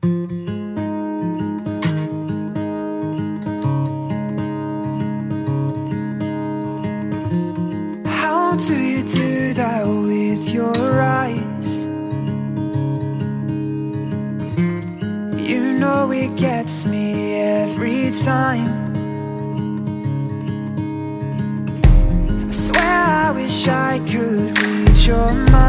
How do you do that with your eyes? You know it gets me every time. I swear I wish I could read your mind,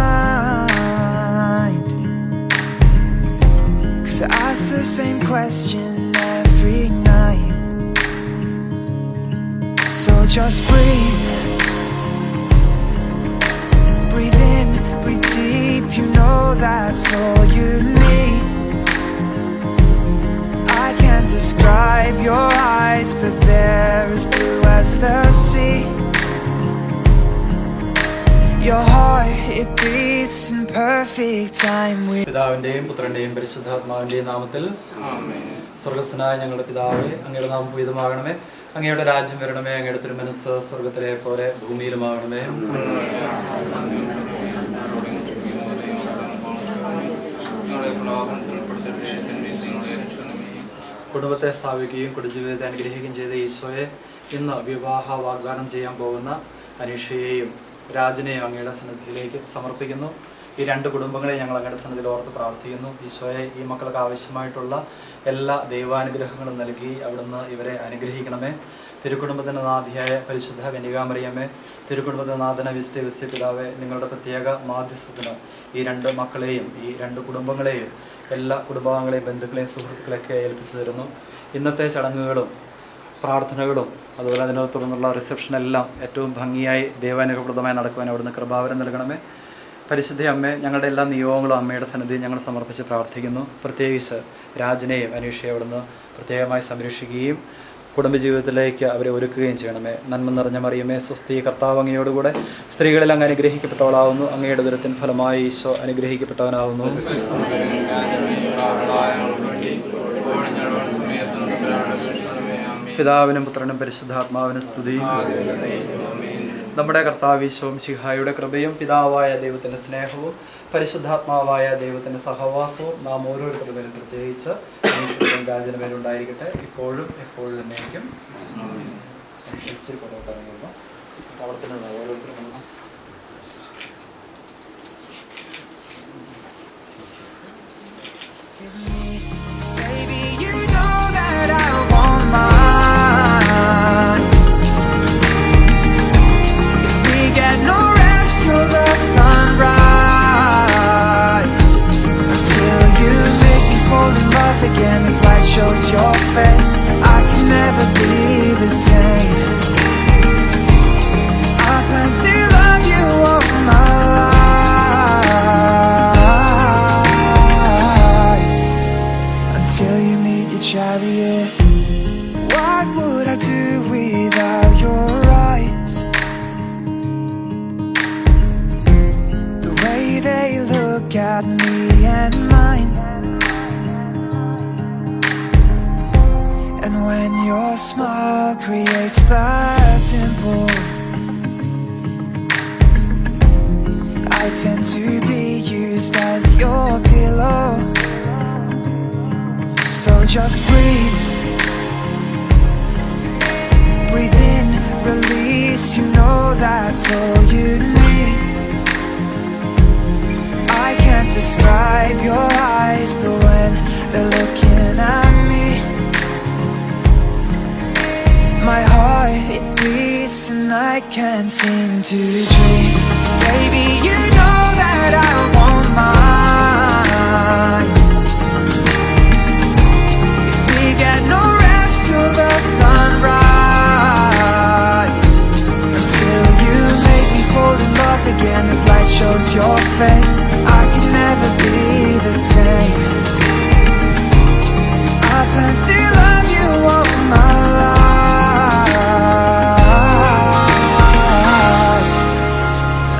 'cause I ask the same question every night. So just breathe. Breathe in, breathe deep, you know that's all you need. I can't describe your eyes, but they're as blue as the sea. Your heart, it beats in perfect time with പിതാവിന്റെയും പുത്രന്റെയും പരിശുദ്ധാത്മാവിന്റെയും നാമത്തിൽ ആമേൻ. സ്വർഗ്ഗസ്ഥനായ ഞങ്ങളുടെ പിതാവേ, അങ്ങയുടെ നാമം പൂജിതമാകണമേ. അങ്ങയുടെ രാജ്യം വരണമേ. അങ്ങയുടെ തിരുമനസ്സ് സ്വർഗ്ഗത്തിലെ പോലെ ഭൂമിയിലുമാകണമേ. കുടുംബത്തെ സ്ഥാപിക്കുകയും കുടുംബജീവിതത്തെ അനുഗ്രഹിക്കുകയും ചെയ്ത ഈശോയെ, ഇന്ന് വിവാഹ വാഗ്ദാനം ചെയ്യാൻ പോകുന്ന അനീഷയെയും രാജനെയും അങ്ങയുടെ സന്നിധിയിലേക്ക് സമർപ്പിക്കുന്നു. ഈ രണ്ട് കുടുംബങ്ങളെയും ഞങ്ങൾ അങ്ങയുടെ സന്നിധിയിൽ ഓർത്ത് പ്രാർത്ഥിക്കുന്നു. ഈശോയെ, ഈ മക്കൾക്ക് ആവശ്യമായിട്ടുള്ള എല്ലാ ദൈവാനുഗ്രഹങ്ങളും നൽകി അവിടുന്ന് ഇവരെ അനുഗ്രഹിക്കണമേ. തിരുക്കുടുംബത്തിൻ്റെ നാഥിയായ പരിശുദ്ധ കന്യകാമറിയമ്മേ, തിരുക്കുടുംബത്തിൻ്റെ നാഥന വിസ്തേ പിതാവേ, നിങ്ങളുടെ പ്രത്യേക മാധ്യസ്ഥത്തിന് ഈ രണ്ട് മക്കളെയും ഈ രണ്ട് കുടുംബങ്ങളെയും എല്ലാ കുടുംബാംഗങ്ങളെയും ബന്ധുക്കളെയും സുഹൃത്തുക്കളെയൊക്കെ ഏൽപ്പിച്ചു തരുന്നു. ഇന്നത്തെ ചടങ്ങുകളും പ്രാർത്ഥനകളും അതുപോലെ അതിനെ തുടർന്നുള്ള റിസപ്ഷനെല്ലാം ഏറ്റവും ഭംഗിയായി ദൈവാനുഗ്രഹപ്രദമായി നടക്കുവാൻ അവിടുന്ന് കൃപാവരം നൽകണമേ. പരിശുദ്ധ അമ്മേ, ഞങ്ങളുടെ എല്ലാ നിയോഗങ്ങളും അമ്മയുടെ സന്നിധിയിൽ ഞങ്ങൾ സമർപ്പിച്ച് പ്രാർത്ഥിക്കുന്നു. പ്രത്യേകിച്ച് രാജനെയും അനീഷയെ അവിടുന്ന് പ്രത്യേകമായി സംരക്ഷിക്കുകയും കുടുംബജീവിതത്തിലേക്ക് അവരെ ഒരുക്കുകയും ചെയ്യണമേ. നന്മ നിറഞ്ഞ മറിയമേ, സ്വസ്തി, കർത്താവ് അങ്ങയോടുകൂടെ സ്ത്രീകളിൽ അങ്ങ് അനുഗ്രഹിക്കപ്പെട്ടവളാവുന്നു. അങ്ങയുടെ ദുരത്തിൻ ഫലമായി ഈശോ അനുഗ്രഹിക്കപ്പെട്ടവനാവുന്നു. പിതാവിനും പുത്രനും പരിശുദ്ധാത്മാവിനും സ്തുതി. നമ്മുടെ കർത്താവ് ഈശോ മിശിഹായുടെ കൃപയും പിതാവായ ദൈവത്തിൻ്റെ സ്നേഹവും പരിശുദ്ധാത്മാവായ ദൈവത്തിൻ്റെ സഹവാസവും നാം ഓരോരുത്തരുടെയും പ്രത്യേകിച്ച് രാജന് മേലുണ്ടായിരിക്കട്ടെ, ഇപ്പോഴും എപ്പോഴും എന്നേക്കും. ഇച്ചിരി പുറത്തോട്ട് ഇറങ്ങിയിരുന്നു അവിടെ തന്നെ ഓരോരുത്തരും get no rest till the sunrise, until you make me fall in love again as light shows your face. I can never be the same. I plan to love you all my life, until you meet your chariot. What would I do without your eyes? They look at me and mine, and when your smile creates that dimple, I tend to be used as your pillow. So just breathe, breathe in, release, you know that's all you need. I can't describe your eyes, but when they're looking at me, my heart, it beats and I can't seem to dream. Baby, you know that I won't mind if we get no rest till the sunrise, until you make me fall in love again as light shows your face. I can never be the same. I plan to love you all my life,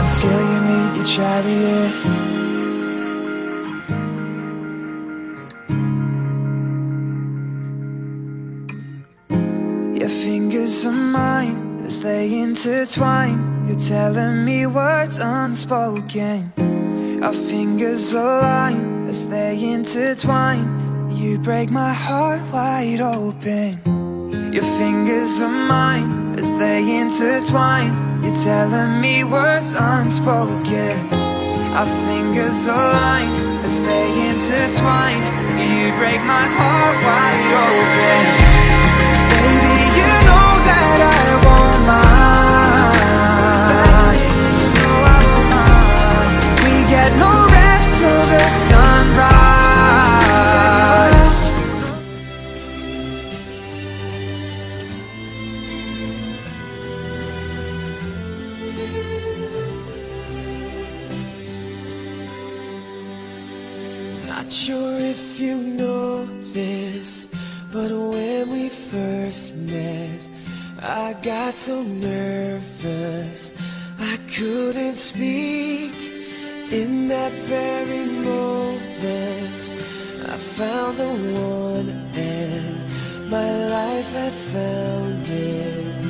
until you meet your chariot. Your fingers are mine as they intertwine. You're telling me words unspoken. Our fingers align as they intertwine. You break my heart wide open. Your fingers are mine as they intertwine. You're telling me words unspoken. Our fingers align as they intertwine. You break my heart wide open. Baby, you know that I won't mind. We get no rest till the sunrise. Not sure if you know this, but when we first met, I got so nervous I couldn't speak. In that very moment, I found the one, and my life had found its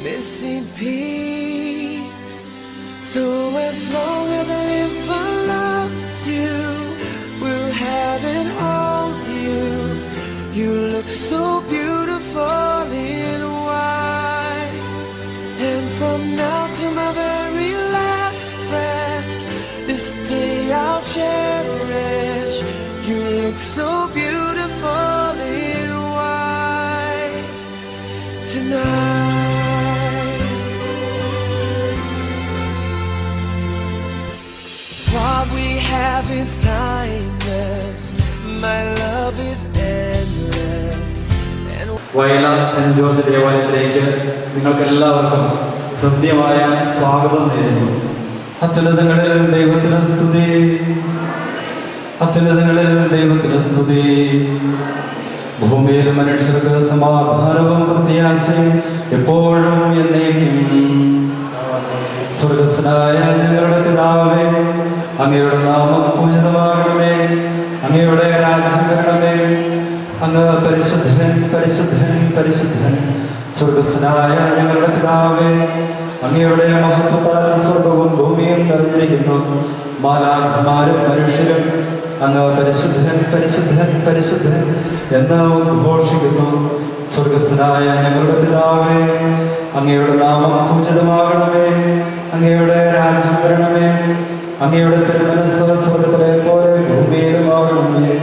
missing piece. So as long as I live, I love you, will have and hold you. You look so beautiful in white, and from now to my very last breath, this day I'll cherish. You look so beautiful in white tonight. What we have is timeless. My love is endless. And Vayalar saint George ദേവാലയത്തിലേക്ക് നിങ്ങൾക്ക് എല്ലാവർക്കും ഹൃദ്യമായ സ്വാഗതം നേരുന്നു. അത്യുന്നതങ്ങളിൽ ദൈവത്തിന് സ്തുതി, അത്യുന്നതങ്ങളിൽ ദൈവത്തിന് സ്തുതി. ഭൂമിയിൽ മനുഷ്യർക്ക് സമാധാനവും പ്രത്യാശയും എപ്പോഴും എന്നേക്കും. സ്വർഗസ്ഥനായ ഞങ്ങളുടെ പിതാവേ, അങ്ങയുടെ നാമം പൂജിതമാകണമേ, അങ്ങയുടെ രാജ്യം വരണമേ, അങ്ങ് പരിശുദ്ധൻ പരിശുദ്ധൻ പരിശുദ്ധൻ. സ്വർഗസ്ഥനായ ഞങ്ങളുടെ പിതാവേ, അങ്ങയുടെ മഹത്വത്താൽ സ്വർഗവും ഭൂമിയും നിറഞ്ഞിരിക്കുന്നു. മാലാഖമാരും മനുഷ്യരും അങ്ങ് പരിശുദ്ധൻ പരിശുദ്ധൻ പരിശുദ്ധൻ എന്ന് ഘോഷിക്കുന്നു. സ്വർഗസ്ഥനായ ഞങ്ങളുടെ പിതാവേ, അങ്ങയുടെ നാമം പൂജിതമാകണമേ, അങ്ങയുടെ രാജ്യം വരണമേ, അങ്ങയുടെ തിരുമനസ്സ് സ്വർഗത്തിലെ പോലെ ഭൂമിയിലും ആകണമേ.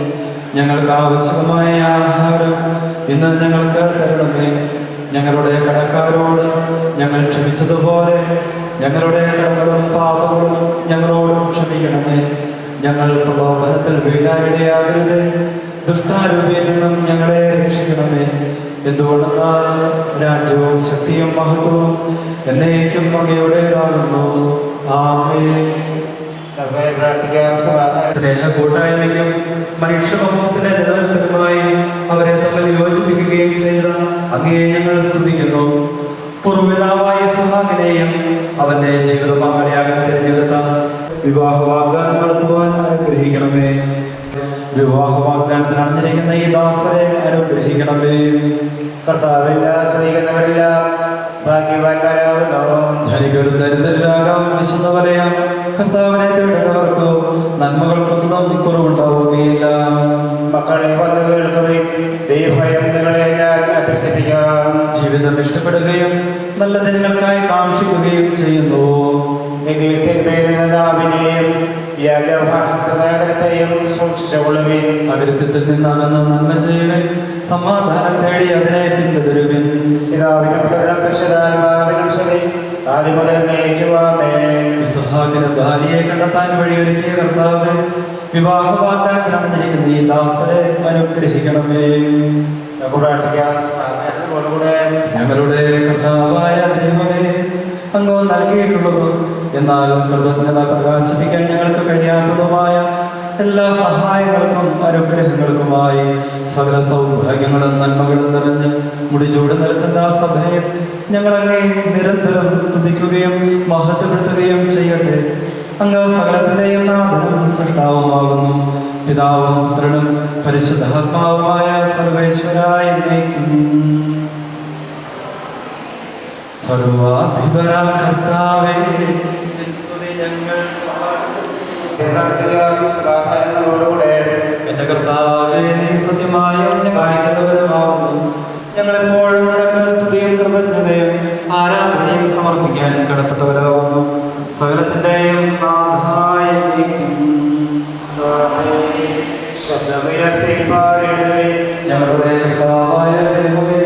ഞങ്ങൾക്ക് ആവശ്യമായ ആഹാരം ഇന്ന് ഞങ്ങൾക്ക് തരണമേ. ഞങ്ങളുടെ കടക്കാരോട് ഞങ്ങൾ ക്ഷമിച്ചതുപോലെ ഞങ്ങളുടെ കടങ്ങളും പാപങ്ങളും ഞങ്ങളോടും ക്ഷമിക്കണമേ. ഞങ്ങൾ പ്രലോഭനത്തിൽ വീഴാനിടയാകരുത്, ദുഷ്ടാരൂപിയിൽ നിന്നും ഞങ്ങളെ രക്ഷിക്കണമേ. എന്തുകൊണ്ടെന്നാൽ രാജ്യവും ശക്തിയും മഹത്വവും എന്നേക്കും അങ്ങയുടേതാകുന്നു. ആമേൻ. സ്നേഹ കൂട്ടായ്മയ്ക്കും മനുഷ്യവംശത്തിന്റെ നിലനിൽപ്പിനുമായി അവരെ തമ്മിൽ യോജിപ്പിക്കുകയും ചെയ്ത അങ്ങയെ ഞങ്ങൾ സ്തുതിക്കുന്നു. പൂർവ്വപിതാവായ ഇസ്ഹാക്കിനെയും അവന്റെ ജീവിത പങ്കാളിയാകാൻ തിരഞ്ഞെടുത്ത വിവാഹ വാഗ്ദാനം നടത്തുവാൻ അനുഗ്രഹിക്കണമേ. വിവാഹ വാഗ്ദാനത്തിന് അണിഞ്ഞിരിക്കുന്ന ഈ ദാസരെ അനുഗ്രഹിക്കണമേ. കർത്താവില്ല സ്നേഹിക്കുന്നവരില്ല, ഭാഗ്യവാന്മാരാകുന്നു. ധനികരും ദരിദ്രരാകാം, വിശുദ്ധവലയാം. കർത്താവിനെ തേടുന്നവർക്ക് നന്മകൾക്കൊന്നും കുറവുണ്ടാവുകയില്ല. മക്കളെ വന്ന് കേൾക്കുകയും ദൈവഭയം നിങ്ങളെ ഞാൻ അഭ്യസിപ്പിക്കാം. ജീവിതം ഇഷ്ടപ്പെടുകയും നല്ല ദിനങ്ങൾക്കായി കാക്ഷിക്കുകയും ചെയ്യുന്നു. എങ്കിൽ തിന്മയിൽ നിന്ന് നാവിനെയും വ്യാജഭാഷത്തെയും സൂക്ഷിച്ചുകൊള്ളുവിൻ. അകൃത്യത്തിൽ നിന്നാണെന്ന് നന്മ ചെയ്യുവിൻ, സമാധാനം തേടി അതിനെ പിന്തുടരുവിൻ. പിതാവിനും പുത്രനും പരിശുദ്ധാത്മാവിനും സ്തുതി, ആദ്യം മുതൽ എന്നേക്കുമാമേൻ. ഇസ്ഹാക്കിന് ഭാര്യയെ കണ്ടെത്താൻ വഴിയൊരുക്കിയ കർത്താവേ, വിവാഹ വാഗ്ദാനത്തിന് അണിഞ്ഞിരിക്കുന്ന ഈ ദാസരെ അനുഗ്രഹിക്കണമേ. ഞങ്ങളുടെ കർത്താവായ ദൈവമേ, അങ്ങ് നൽകിയിട്ടുള്ളതും എന്നാൽ കൃതജ്ഞത പ്രകാശിപ്പിക്കാൻ ഞങ്ങൾക്ക് കഴിയാത്തതുമായ എല്ലാ സഹായങ്ങൾക്കും അനുഗ്രഹങ്ങൾക്കുമായി സകല സൗഭാഗ്യങ്ങളും നന്മകളും നിറഞ്ഞ് മുടിചൂട് നിൽക്കുന്ന സഭയെ ഞങ്ങളങ്ങേ നിരന്തരം സ്തുതിക്കുകയും മഹത്വപ്പെടുത്തുകയും ചെയ്യട്ടെ. അങ്ങ് സകലത്തിൻ്റെയും നാഥനും സൃഷ്ടാവുമാകുന്നു. പിതാവും പുത്രനും പരിശുദ്ധാത്മാവുമായ സർവേശ്വരായ എന്നേക്കും. സർവാധിപനാം കർത്താവേ, നിൻ സ്തുതി ഞങ്ങൾ പാടുന്നു. സമാധാനങ്ങളോടുകൂടെ എന്റെ കർത്താവേ, നീ സത്യമായും പാലിക്കുന്നവരുമാവുന്നു. ഞങ്ങളെപ്പോഴും നിനക്ക് സ്തുതിയും കൃതജ്ഞതയും ആരാധനയും സമർപ്പിക്കാൻ കടപ്പെട്ടവരാകുന്നു. സകലത്തിന്റെയും ശബ്ദമുയർത്തി പാടിടുവേ. ഞങ്ങളുടെ കർത്താവായ ദൈവമേ,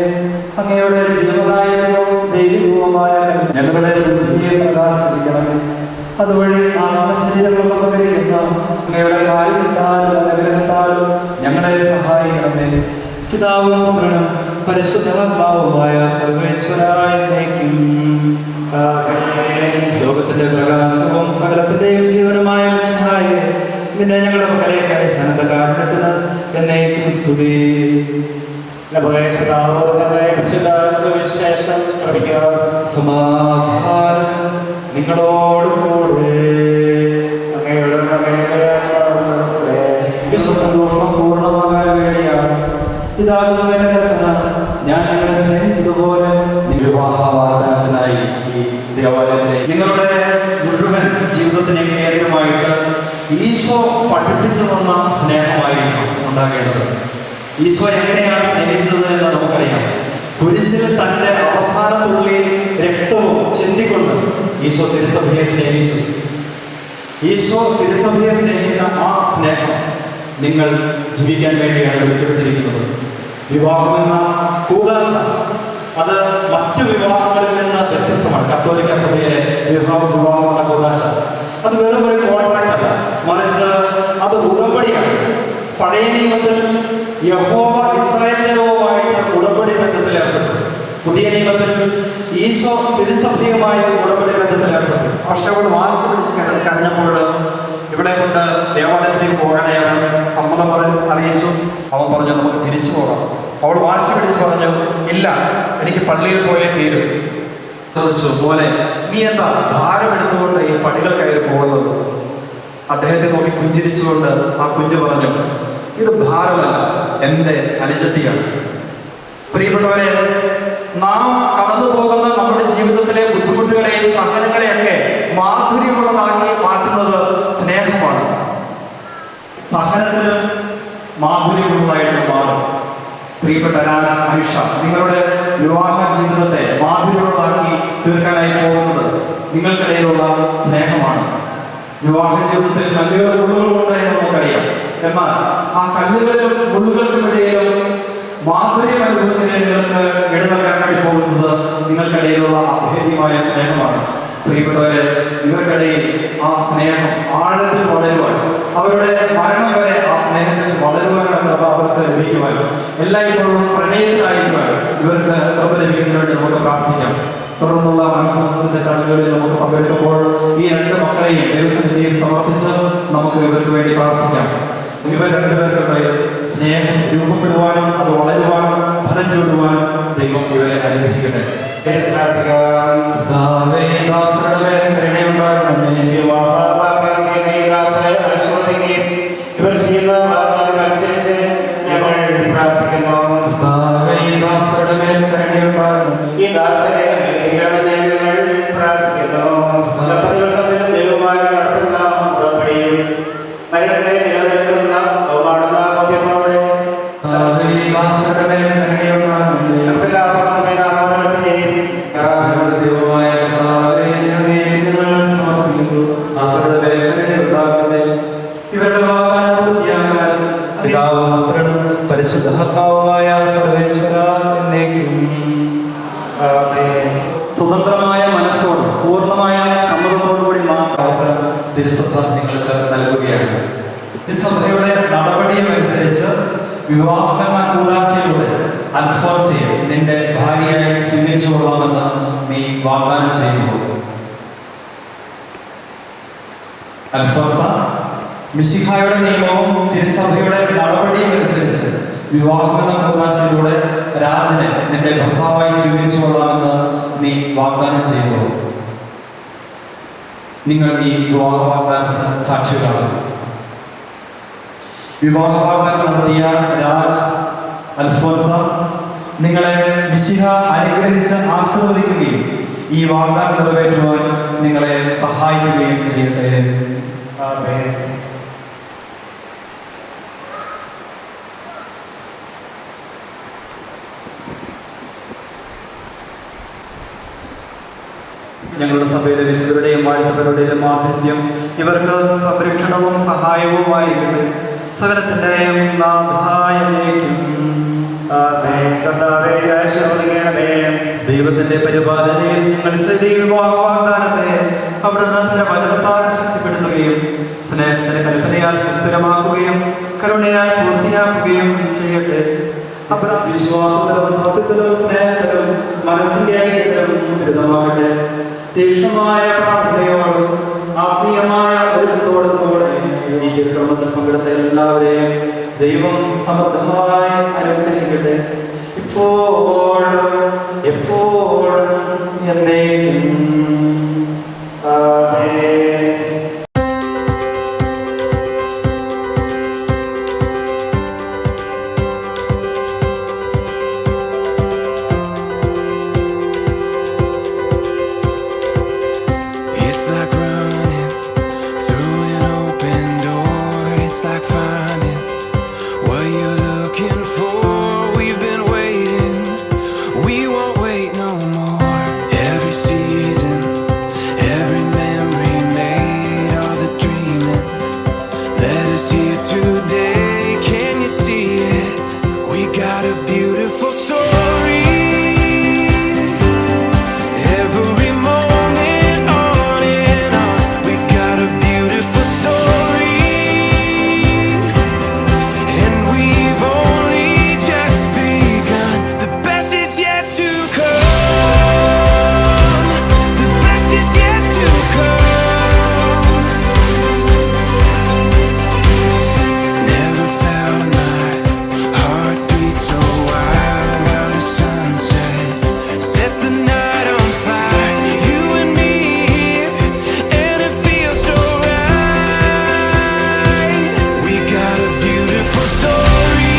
അങ്ങയുടെ ജീവനായകവും ദൈവവുമായ ഞങ്ങളുടെ ബുദ്ധിയെ പ്രകാശിപ്പിക്കണമേ. അതുവഴി ആത്മശരീരങ്ങൾ പകരുന്ന അങ്ങയുടെ കാരുണ്യത്താലും അനുഗ്രഹത്താലും ഞങ്ങളെ സഹായിക്കണമേ. പിതാവും പുത്രനും പരിശുദ്ധാത്മാവുമായ സർവേശ്വരായ എന്നേക്കും. ലോകത്തിന്റെ പ്രകാശവും സകലത്തിന്റെയും ജീവനുമായ മിശിഹായെ, പിന്നെ ഞങ്ങളുടെ പകലേക്ക് അയച്ച കാരുണ്യത്തിന് എന്നേക്കും സ്തുതി. സുവിശേഷം ശ്രമിക്കുക. സമാധാനം നിങ്ങളോടുകൂടെ. വിശ്വസന്തോഷം പൂർണ്ണമാകാൻ വേണ്ടിയാണ് ഞാൻ നിങ്ങളെ സ്നേഹിച്ചതുപോലെ വിവാഹവാദത്തിനായി ഈ ദേവാലയത്തെ നിങ്ങളുടെ മുഴുവൻ ജീവിതത്തിന് കേന്ദ്രമായിട്ട് ഈശോ പഠിപ്പിച്ചു തന്ന സ്നേഹമായിരിക്കും ഉണ്ടാകേണ്ടത്. ഈശോ എങ്ങനെയാണ് സ്നേഹിച്ചത് എന്ന് നമുക്കറിയാം. കുരിശിൽ തന്റെ അവസാന തുള്ളി രക്തവും ചിന്തിക്കൊണ്ട് ഈശോ തിരുസഭയെ സ്നേഹിച്ചു. ഈശോ തിരുസഭയെ സ്നേഹിച്ച ആ സ്നേഹം നിങ്ങൾ ജീവിക്കാൻ വേണ്ടിയാണ് വിളിക്കപ്പെട്ടിരിക്കുന്നത്. വിവാഹമെന്ന കൂദാശ അത് മറ്റു വിവാഹങ്ങളിൽ നിന്ന് വ്യത്യസ്തമാണ്. കത്തോലിക്ക സഭയിലെ വിവാഹമെന്ന കൂദാശ അത് വെറും ഒരു കോൺട്രാക്ട് അല്ല, മറിച്ച് അത് ഉടമ്പടിയാണ്. പഴയ നിയമത്തിൽ യഹോവ ഇസ്രായേൽ ജനവുമായിട്ട് ഉടമ്പടി ബന്ധത്തിൽ ഏർപ്പെട്ടു. പുതിയ നിയമത്തിൽ ഈശോ തിരുസഭയുമായി ഉടമ്പടി ബന്ധത്തിൽ ഏർപ്പെട്ടു. പക്ഷെ അവൾ വാശി പിടിച്ച് കരഞ്ഞപ്പോൾ ഇവിടെ കൊണ്ട് ദേവാലയത്തിലേക്ക് പോകാനാണ് സമ്മതം അറിയിച്ചു. അവൻ പറഞ്ഞു നമുക്ക് തിരിച്ചു പോകാം. അവൾ വാശി പിടിച്ച് പറഞ്ഞു ഇല്ല, എനിക്ക് പള്ളിയിൽ പോയേ തീരും. ചോദിച്ചു പോലെ നീ എന്താ ഭാരം എടുത്തുകൊണ്ട് ഈ പടികൾ കയറി പോകുന്നത്? അദ്ദേഹത്തെ നോക്കി പുഞ്ചിരിച്ചുകൊണ്ട് ആ കുഞ്ഞു പറഞ്ഞു ഇത് ഭാരമല്ല, എൻ്റെ അനുജത്തിയാണ്. പ്രിയപ്പെട്ടവരെ, നാം കടന്നു പോകുന്ന നമ്മുടെ ജീവിതത്തിലെ ബുദ്ധിമുട്ടുകളെയും സഹനങ്ങളെയൊക്കെ മാധുര്യമുള്ളതാക്കി മാറ്റുന്നത് സ്നേഹമാണ്. സഹനത്തിന് മാധുര്യമുള്ളതായിട്ട് മാറും. പ്രിയപ്പെട്ട രാജ്, ആയിഷ, നിങ്ങളുടെ വിവാഹ ജീവിതത്തെ മാധുര്യമുള്ളതാക്കി തീർക്കാനായി പോകുന്നത് നിങ്ങൾക്കിടയിലുള്ള സ്നേഹമാണ്. വിവാഹ ജീവിതത്തിൽ കല്ലുകളും മുള്ളുകളും ഉണ്ടായെന്ന് നമുക്കറിയാം. എന്നാൽ ആ കല്ലുകളിലും മുള്ളുകൾക്കുമിടയിലും മാധുര്യം അനുഭവിച്ച് നിങ്ങൾക്ക് ഇടനൽകാനായി പോകുന്നത് നിങ്ങൾക്കിടയിലുള്ള അഭേദ്യമായ സ്നേഹമാണ്. പ്രിയപ്പെട്ടവരെ, ഇവർക്കിടയിൽ ആ സ്നേഹം ആഴത്തിൽ വളരുവാൻ, അവരുടെ മരണം വരെ ആ സ്നേഹത്തിൽ വളരുവാനുള്ള അവർക്ക് ലഭിക്കുവാൻ, എല്ലായ്പ്പോഴും പ്രണയത്തിലായിരിക്കുവാൻ ഇവർക്ക് കൃപ ലഭിക്കുന്നതിന് വേണ്ടി നമുക്ക് പ്രാർത്ഥിക്കാം. തുടർന്നുള്ള മനസ്സമ്മതത്തിന്റെ ചടങ്ങുകളിൽ നമുക്ക് പങ്കെടുക്കുമ്പോൾ ഈ രണ്ട് മക്കളെയും ദൈവസന്നിധിയിൽ സമർപ്പിച്ച് നമുക്ക് ഇവർക്ക് വേണ്ടി പ്രാർത്ഥിക്കാം. ഇവർ രണ്ടുപേർക്കുണ്ടായി സ്നേഹം രൂപപ്പെടുവാനും അത് വളരുവാനും ഫലം ചൂടുവാനും ദൈവം ഇവരെ അനുഗ്രഹിക്കട്ടെ. ഇവർ ചെയ്യുന്ന അനുസരിച്ച് ഞങ്ങൾ പ്രാർത്ഥിക്കുന്നു. ഈ ദാസരെ ഞങ്ങൾ പ്രാർത്ഥിക്കുന്നു. ദൈവമായി നടത്തുന്ന ഉടമ്പടിയും മരണത്തെ നിലനിൽക്കുന്ന ബഹുമാനത്തോടെ പരിശുദ്ധാത്മാവുമായ സർവേശ്വര എന്നേക്കും. സ്വതന്ത്രമായ മനസ്സോട് പൂർണ്ണമായ സമ്മതത്തോടുകൂടി മാത്രം അവസരം തിരുസഭ നിങ്ങൾക്ക് നൽകുകയാണ്. തിരുസഭയുടെ നടപടിയും അനുസരിച്ച് വിവാഹമെന്ന കൂദാശയിലൂടെ അൽഫോൻസയെ നിന്റെ ഭാര്യയായി സ്വീകരിച്ചു കൊള്ളാമെന്ന് നീ വാഗ്ദാനം ചെയ്യുന്നു. അൽഫോൻസ, മിശിഹായുടെ നിയമവും തിരുസഭയുടെ നടപടിയും അനുസരിച്ച് വിവാഹമെന്ന കൂദാശയിലൂടെ രാജനെ നിന്റെ ഭർത്താവായി സ്വീകരിച്ചു കൊള്ളാമെന്ന് നീ വാഗ്ദാനം ചെയ്യുന്നു. നിങ്ങൾ ഈ വിവാഹ വാഗ്ദാനത്തിന് സാക്ഷികളാണ്. വിവാഹ വാഗ്ദാനം നടത്തിയ രാജ്, അൽഫോൻസ, നിങ്ങളെ മിശിഹ അനുഗ്രഹിച്ച് ആശീർവദിക്കുകയും ഈ വാഗ്ദാനം നിറവേറ്റുവാൻ നിങ്ങളെ സഹായിക്കുകയും ചെയ്യട്ടെ. ആമേൻ. ഞങ്ങളുടെ സഭയിലെ വിശുദ്ധരുടെയും വാഴ്ത്തവരുടെയും മാധ്യസ്ഥ്യം ഇവർക്ക് സംരക്ഷണവും സഹായവുമായിരിക്കട്ടെ. സകലത്തിൻ്റെയും നാഥായനേക്കും. ആമേൻ. കർത്താവേ, ആശീർവദിക്കണമേ. ദൈവത്തിന്റെ പരിപാലനയിൽ നിങ്ങൾ ചെയ്ത ഈ വിവാഹ വാഗ്ദാനത്തെ അവിടുന്ന് തന്റെ വചനത്താൽ ശക്തിപ്പെടുത്തുകയും സ്നേഹത്തിന്റെ കൽപ്പനയാൽ സുസ്ഥിരമാക്കുകയും കരുണയാൽ പൂർത്തിയാക്കുകയും ചെയ്യട്ടെ. അബ്രാം വിശ്വാസത്തിലും സത്യത്തിലും സ്നേഹത്തിലും മനസ്സിന്റെ ഐക്യത്തിലും ദൃഢമാകട്ടെ. തീക്ഷ്ണമായ പ്രാർത്ഥനയോടും ആത്മീയമായ ഒരുക്കത്തോടും കൂടെ ഈ തിരുക്രമത്തിൽ പങ്കെടുത്ത എല്ലാവരെയും ദൈവം സമൃദ്ധമായി അനുഗ്രഹിക്കട്ടെ. ഇപ്പോഴും എപ്പോഴും എന്നേക്കും. ആമേൻ. It's like running through an open door. It's like finding what you're looking for. We've been waiting, we won't wait no more. Every season, every memory made, all the dreaming led us here today. Can you see it? We got a beautiful story. Every moment on and on, we got a beautiful story. And we've only just begun. The best is yet to come. The best is yet to come. Never felt my heart beat so wild while the sunset sets the night on fire. You and me here, and it feels so right. We got a beautiful story.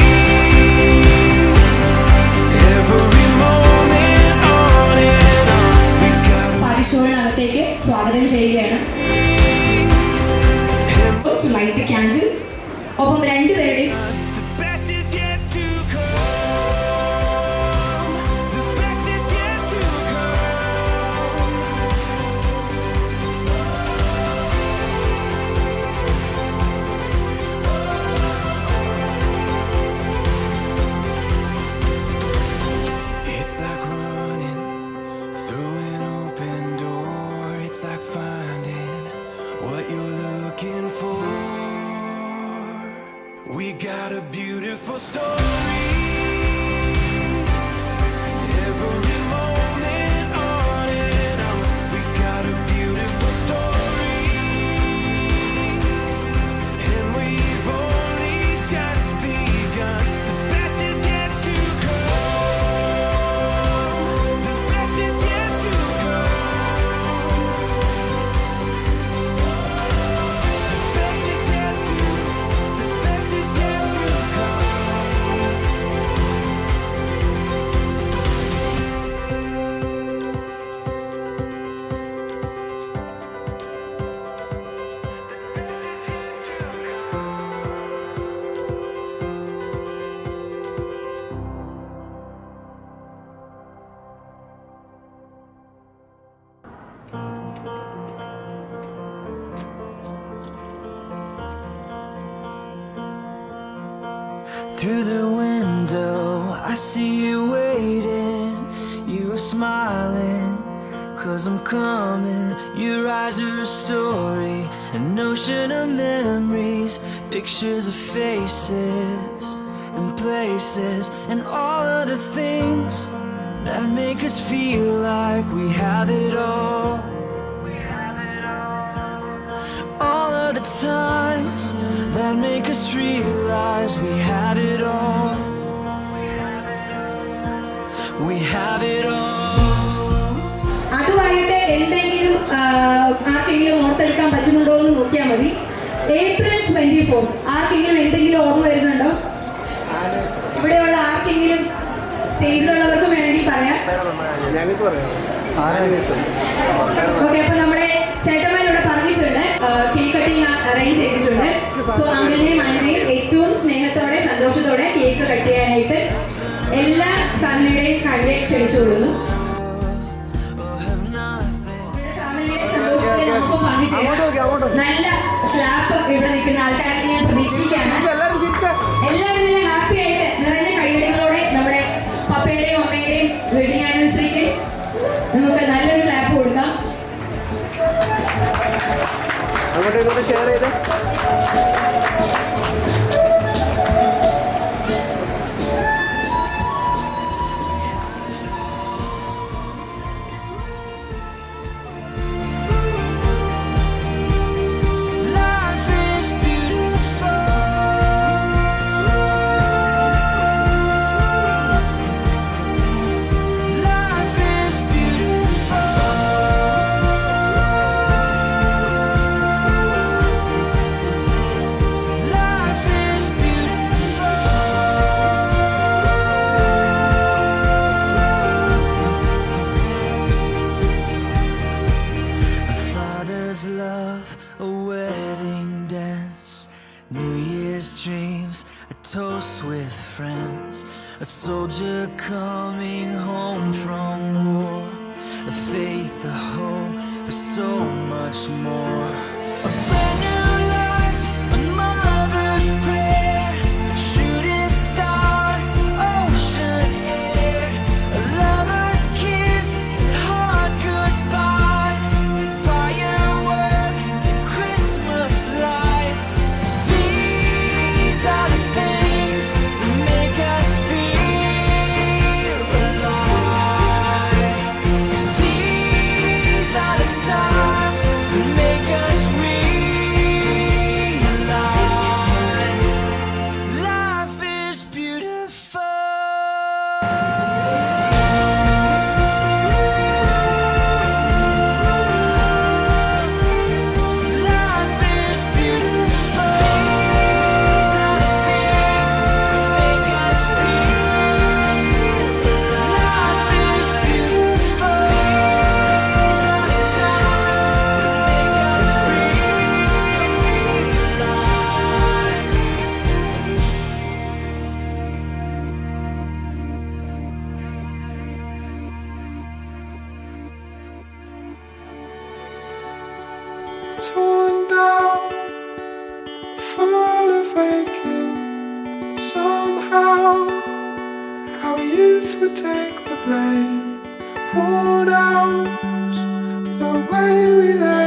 Every moment on and on. We got a പാരിഷോളിനകത്തേക്ക് സ്വാഗതം ചെയ്യുകയാണ്. To light the candle. ഒപ്പം രണ്ടുപേരുടെയും The best is yet to come. The best is yet to come. It's like running through an open door. It's like finding what you're looking for. We got a beautiful story. Every moment on and on. We got a beautiful story. And we've only just begun. The best is yet to come. The best is yet to come. The best is yet to come. Through the window, I see you waiting. You are smiling, 'cause I'm coming. Your eyes are a story, an ocean of memories, pictures of faces and places, and all of the things that make us feel like we have it all. All of the times that make us realize we have it all. We have it all. അതുമായിട്ട് എന്തെങ്കിലും ആർക്കെങ്കിലും ഓർത്തെടുക്കാൻ പറ്റുന്നുണ്ടോ എന്ന് നോക്കിയാൽ മതി. April 24 ആർക്കെങ്കിലും എന്തെങ്കിലും ഓർമ്മ വരുന്നുണ്ടോ? ഇവിടെയുള്ള ആർക്കെങ്കിലും സ്റ്റേജിലുള്ളവർക്ക് വേണമെങ്കിൽ പറയാം. ഓക്കെ, അപ്പൊ നമ്മുടെ ചേട്ടന്മാരിവിടെ പറഞ്ഞിട്ടുണ്ട് കേക്ക് കട്ടിങ് കഴിയെ ക്ഷണിച്ചുകൊള്ളുന്നു. ഫാമിലിയുടെ സന്തോഷത്തിൽ നമുക്ക് പങ്കുചേരാം. നല്ല ക്ലാപ്പ് ഇവിടെ നിൽക്കുന്ന ആൾക്കാരെ ഞാൻ പ്രതീക്ഷിക്കുകയാണ്. എല്ലാവരും നല്ല ഹാപ്പി ആയിട്ട് നിറഞ്ഞ കൈയടികളോടെ നമ്മുടെ പപ്പയുടെയും അമ്മയുടെയും വെഡിങ് ആനിവേഴ്സറിക്ക് നമുക്ക് നല്ലൊരു ക്ലാപ്പ് കൊടുക്കാം. അങ്ങോട്ടേക്കൊന്ന് ഷെയർ ചെയ്ത് toast with friends, a soldier coming home from war, a faith, a hope for so much more. A brand new life, a mother's prayer, shooting stars, ocean air, a lover's kiss and hard goodbyes, fireworks and Christmas lights. These are the things that make us feel alive. These are the times that make us realize life is beautiful. Life is beautiful. These are the things that make us feel. Life is beautiful. These are the times that make us realize. Torn down, full of aching. Somehow, our youth would take the blame. Worn out, the way we left.